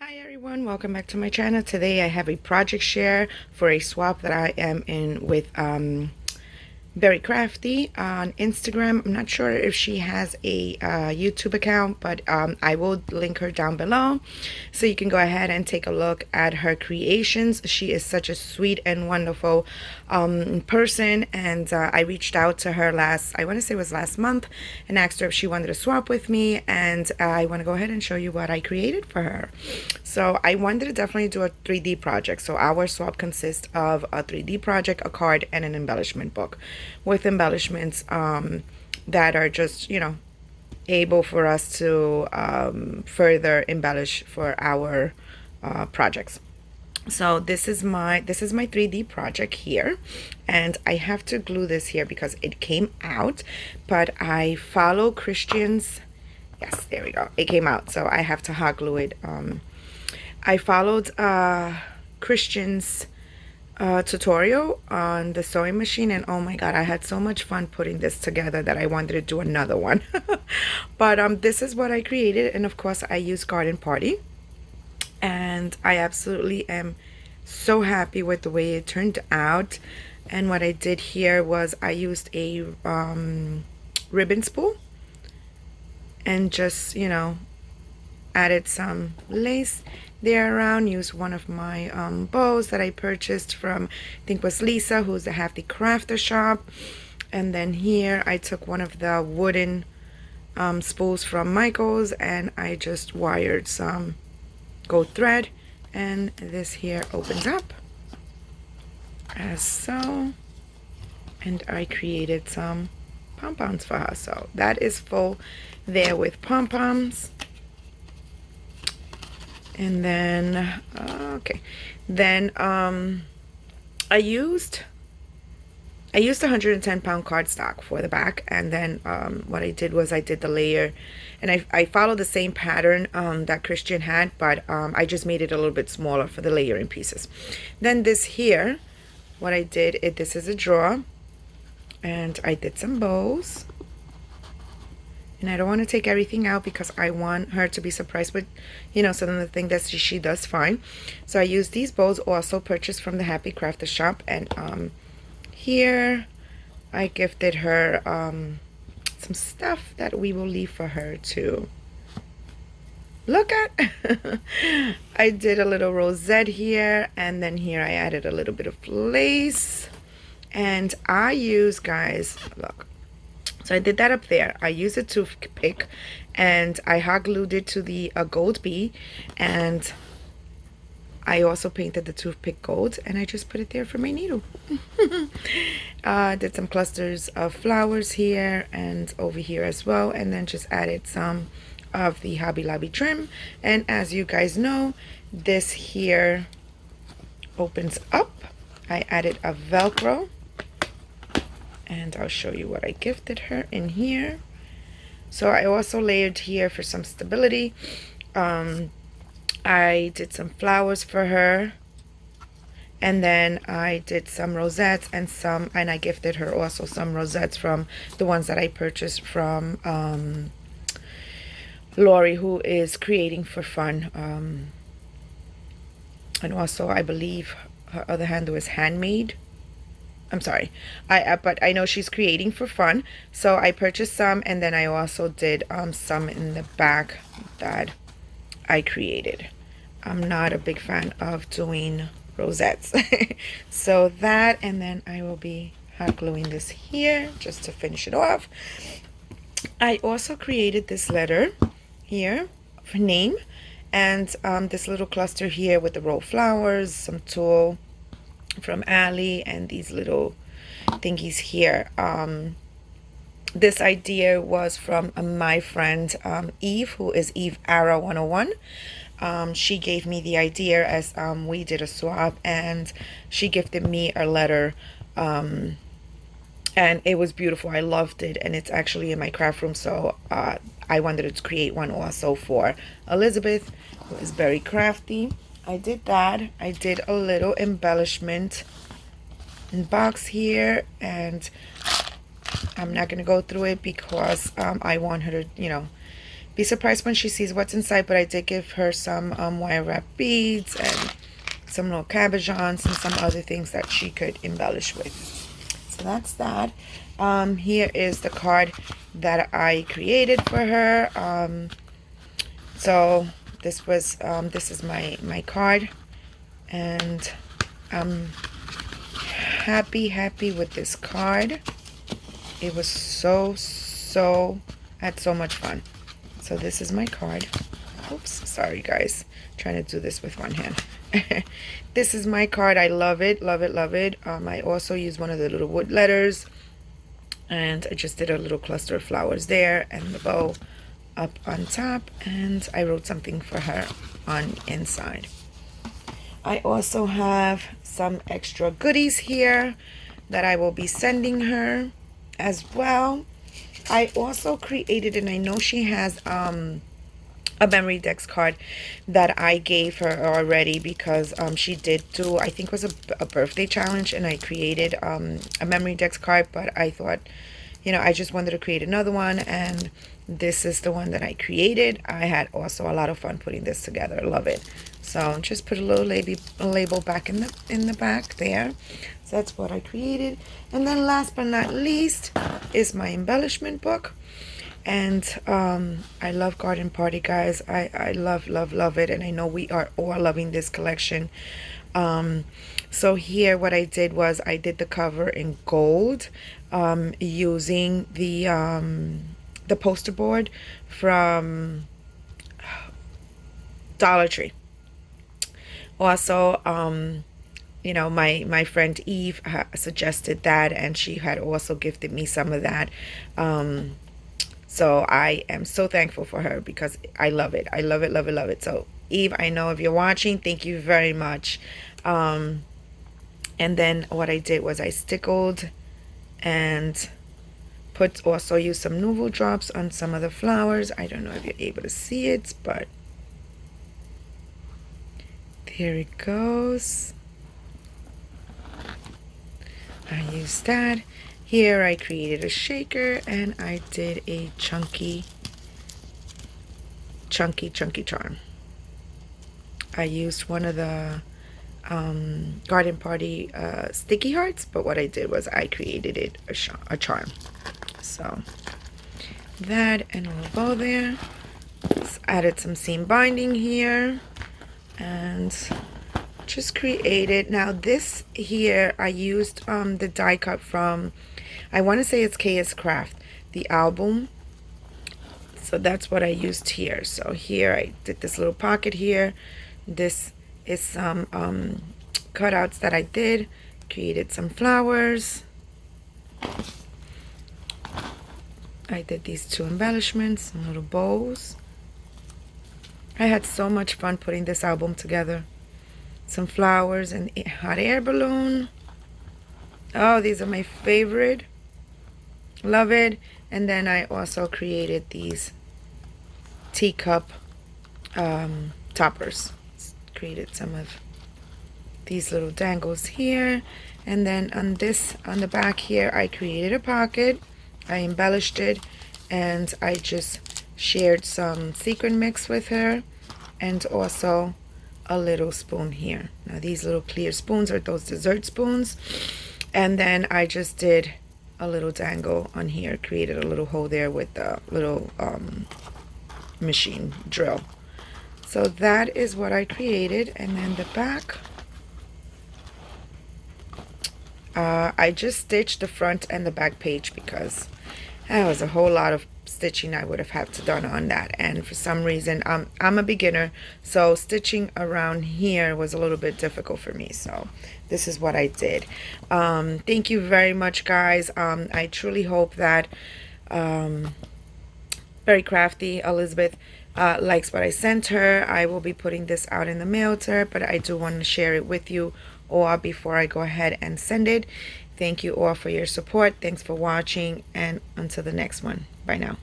Hi everyone, welcome back to my channel. Today I have a project share for a swap that I am in with Berry Crafty on Instagram. I'm not sure if she has a YouTube account, but I will link her down below so you can go ahead and take a look at her creations. She is such a sweet and wonderful person, and I reached out to her I want to say it was last month, and asked her if she wanted to swap with me, and I want to go ahead and show you what I created for her. So I wanted to definitely do a 3D project. So our swap consists of a 3D project, a card, and an embellishment book with embellishments that are just, able for us to further embellish for our projects. So this is my 3D project here, and I have to glue this here because it came out, but I follow Christian's. Yes, there we go, it came out, so I have to hot glue it. I followed Christian's tutorial on the sewing machine, and oh my god, I had so much fun putting this together that I wanted to do another one. But this is what I created, and of course I used Garden Party, and I absolutely am so happy with the way it turned out. And what I did here was I used a ribbon spool and just, added some lace there around. Used one of my bows that I purchased from, I think was Lisa, who's the Happy Crafter shop. And then here I took one of the wooden spools from Michael's, and I just wired some gold thread, and this here opens up as so, and I created some pom-poms for her. So that is full there with pom-poms. And then okay, then I used 110-pound cardstock for the back, and then what I did was I did the layer, and I followed the same pattern that Christian had, but I just made it a little bit smaller for the layering pieces. Then this here, what I did, this is a drawer, and I did some bows. And I don't want to take everything out because I want her to be surprised with, some of the things that she does fine. So I used these bows, also purchased from the Happy Crafter shop. And here I gifted her some stuff that we will leave for her to look at. I did a little rosette here, and then here I added a little bit of lace. And I use, guys, look. So I did that up there. I used a toothpick, and I hot glued it to the gold bee, and I also painted the toothpick gold, and I just put it there for my needle. Did some clusters of flowers here and over here as well, and then just added some of the Hobby Lobby trim. And as you guys know, this here opens up. I added a Velcro, and I'll show you what I gifted her in here. So I also layered here for some stability. I did some flowers for her, and then I did some rosettes and I gifted her also some rosettes from the ones that I purchased from Lori, who is creating for fun. And also I believe her other handle is handmade. I'm sorry, but I know she's creating for fun, so I purchased some, and then I also did some in the back that I created. I'm not a big fan of doing rosettes. So that, and then I will be hot gluing this here just to finish it off. I also created this letter here for name, and this little cluster here with the roll flowers, some tulle from Ali, and these little thingies here. This idea was from my friend Eve, who is Eve Ara 101. She gave me the idea as we did a swap, and she gifted me a letter, and it was beautiful. I loved it, and it's actually in my craft room, so I wanted to create one also for Elizabeth, who is Berry Crafty. I did that. I did a little embellishment box here, and I'm not going to go through it because I want her to, be surprised when she sees what's inside, but I did give her some wire wrap beads and some little cabochons and some other things that she could embellish with. So that's that. Here is the card that I created for her. So this was this is my card, and I'm happy with this card. It was I had so much fun. So this is my card. Oops, sorry guys, trying to do this with one hand. This is my card. I love it. I also used one of the little wood letters, and I just did a little cluster of flowers there and the bow up on top, and I wrote something for her on inside. I also have some extra goodies here that I will be sending her as well. I also created, and I know she has a memory dex card that I gave her already, because she did do, I think it was a birthday challenge, and I created a memory dex card, but I thought, you know, I just wanted to create another one, and this is the one that I created. I had also a lot of fun putting this together. Love it. So just put a little label back in the back there. So that's what I created. And then last but not least is my embellishment book. And I love Garden Party, guys. I love it, and I know we are all loving this collection. So here what I did was I did the cover in gold, using the poster board from Dollar Tree. Also, you know, my friend Eve suggested that, and she had also gifted me some of that. So I am so thankful for her, because I love it. I love it. So Eve, I know if you're watching, thank you very much. And then what I did was I stickled and also used some Nouveau drops on some of the flowers. I don't know if you're able to see it, but there it goes. I used that. Here I created a shaker, and I did a chunky charm. I used one of the Garden Party sticky hearts, but what I did was I created it a charm. So that, and a little bow there. Just added some seam binding here, and just created. Now this here I used the die cut from, I want to say it's KS Craft, the album. So that's what I used here. So here I did this little pocket here. This is some cutouts that I did. Created some flowers. I did these two embellishments, some little bows. I had so much fun putting this album together. Some flowers and a hot air balloon. Oh, these are my favorite. Love it. And then I also created these teacup toppers. Created some of these little dangles here. And then on the back here, I created a pocket. I embellished it, and I just shared some sequin mix with her, and also a little spoon here. Now these little clear spoons are those dessert spoons. And then I just did a little dangle on here, created a little hole there with the little machine drill. So that is what I created. And then the back, I just stitched the front and the back page, because that was a whole lot of stitching I would have had to done on that, and for some reason I'm a beginner, so stitching around here was a little bit difficult for me. So this is what I did. Thank you very much, guys. I truly hope that Berry Crafty Elizabeth likes what I sent her. I will be putting this out in the mail to her, but I do want to share it with you all before I go ahead and send it. Thank you all for your support. Thanks for watching, and until the next one. Bye now.